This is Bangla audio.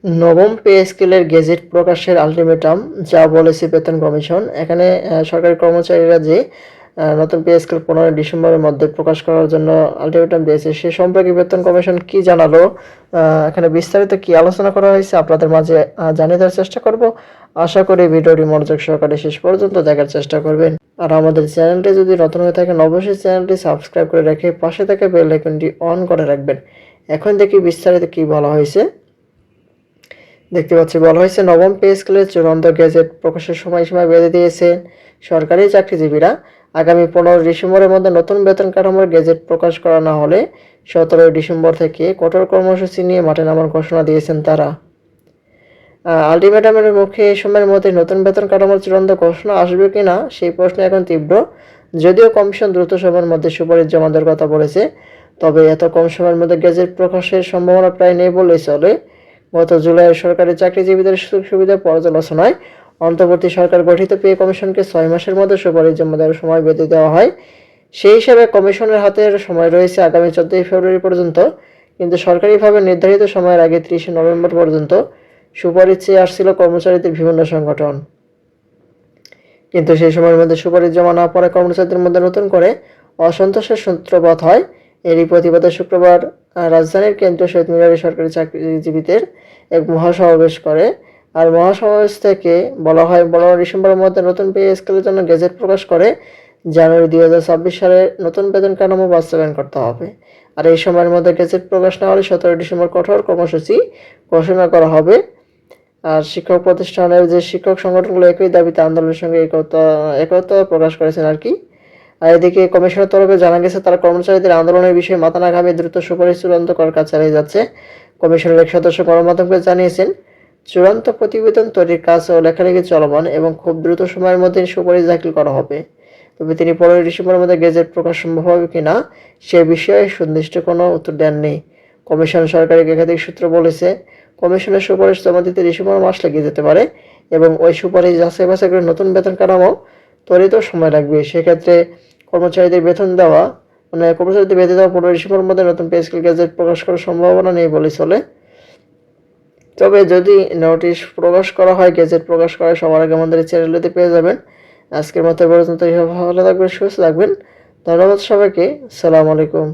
নবম পে স্কেলের গেজেট প্রকাশের আলটিমেটাম যা বলেছে বেতন কমিশন। এখানে সরকারি কর্মচারীরা যে নতুন পে স্কেল 15 ডিসেম্বরের মধ্যে প্রকাশ করার জন্য আলটিমেটাম দিয়েছে, সে সম্পর্কে বেতন কমিশন কি জানালো, এখানে বিস্তারিত কি আলোচনা করা হয়েছে আপনাদের মাঝে জানিয়ে দেওয়ার চেষ্টা করব। আশা করি ভিডিওটি মনোযোগ সহকারে শেষ পর্যন্ত দেখার চেষ্টা করবেন। আর আমাদের চ্যানেলটি যদি নতুন হয়ে থাকেন অবশ্যই চ্যানেলটি সাবস্ক্রাইব করে রেখে পাশে থাকা বেল আইকনটি অন করে রাখবেন। এখন দেখি বিস্তারিত কি বলা হয়েছে। দেখতে পাচ্ছি বলা হয়েছে নবম পে স্কেলের চূড়ান্ত গেজেট প্রকাশের সময়সীমা বেঁধে দিয়েছে সরকারি চাকরিজীবীরা। আগামী 15 ডিসেম্বরের মধ্যে নতুন বেতন কাঠামোর গেজেট প্রকাশ করা না হলে 17 ডিসেম্বর থেকে কঠোর কর্মসূচি নিয়ে মাঠে নামার ঘোষণা দিয়েছেন তারা। আলটিমেটামের মুখে এই সময়ের মধ্যে নতুন বেতন কাঠামোর চূড়ান্ত ঘোষণা আসবে কিনা সেই প্রশ্ন এখন তীব্র। যদিও কমিশন দ্রুত সময়ের মধ্যে সুপারিশ জমা দেওয়ার কথা বলেছে, তবে এত কম সময়ের মধ্যে গেজেট প্রকাশের সম্ভাবনা প্রায় নেই বললেই চলে। গত জুলাইয়ে সরকারি চাকরিজীবীদের সুযোগ সুবিধা পর্যালোচনায় অন্তর্বর্তী সরকার গঠিত পে কমিশনকে 6 মাসের মধ্যে সুপারিশ জমা দেওয়ার সময় বেঁধে দেওয়া হয়। সেই হিসাবে কমিশনের হাতের সময় রয়েছে আগামী 14 ফেব্রুয়ারি পর্যন্ত, কিন্তু সরকারিভাবে নির্ধারিত সময়ের আগে 30 নভেম্বর পর্যন্ত সুপারিশ চেয়ে আসছিল কর্মচারীদের বিভিন্ন সংগঠন। কিন্তু সেই সময়ের মধ্যে সুপারিশ জমা না পড়ায় কর্মচারীদের মধ্যে নতুন করে অসন্তোষের সূত্রপাত হয়। এরই প্রতিবাদে শুক্রবার রাজধানীর কেন্দ্রীয় শহীদ মিনারে সরকারি চাকরিজীবীদের এক মহাসমাবেশ করে। আর মহাসমাবেশ থেকে বলা হয় 15 ডিসেম্বরের মধ্যে নতুন পে স্কেলের জন্য গেজেট প্রকাশ করে জানুয়ারি 2026 সালে নতুন বেতন কাঠামো বাস্তবায়ন করতে হবে। আর এই সময়ের মধ্যে গেজেট প্রকাশ না হলে 17 ডিসেম্বর কঠোর কর্মসূচি ঘোষণা করা হবে। আর শিক্ষক প্রতিষ্ঠানের যে শিক্ষক সংগঠনগুলো একই দাবিতে আন্দোলনের সঙ্গে একতা প্রকাশ করেছেন আর কি। আর এদিকে কমিশনের তরফে জানা গেছে তারা কর্মচারীদের আন্দোলনের বিষয়ে মাথা না ঘামিয়ে দ্রুত সুপারিশ চূড়ান্ত করার কাজ চালিয়ে যাচ্ছে। কমিশনের এক সদস্য গণমাধ্যমকে জানিয়েছেন, চূড়ান্ত প্রতিবেদন তৈরির কাজ ও লেখালেখি চলমান এবং খুব দ্রুত সময়ের মধ্যে সুপারিশ দাখিল করা হবে। তবে তিনি 15 ডিসেম্বরের মধ্যে গেজেট প্রকাশ সম্ভব হবে কিনা সে বিষয়ে সুনির্দিষ্ট কোনো উত্তর দেননি। কমিশন সরকারি একাধিক সূত্র বলেছে, কমিশনের সুপারিশ জমা দিতে ডিসেম্বর মাস লেগে যেতে পারে এবং ওই সুপারিশ যাচাই বাছাই করে নতুন বেতন কাঠামো তৈরিতেও সময় লাগবে। সেক্ষেত্রে কর্মচারীদের বেতন দেওয়া কর্মচারীদের বেঁধে দেওয়া 15 ডিসেম্বরের মধ্যে নতুন পে স্কেল গেজেট প্রকাশ করার সম্ভাবনা নেই বলে চলে। তবে যদি নোটিশ প্রকাশ করা হয়, গেজেট প্রকাশ করার সবার আগে আমাদের চ্যানেলটিতে পেয়ে যাবেন। আজকের মতো পর্যন্ত ভালো থাকবেন, সুস্থ থাকবেন। ধন্যবাদ সবাইকে। আসসালামু আলাইকুম।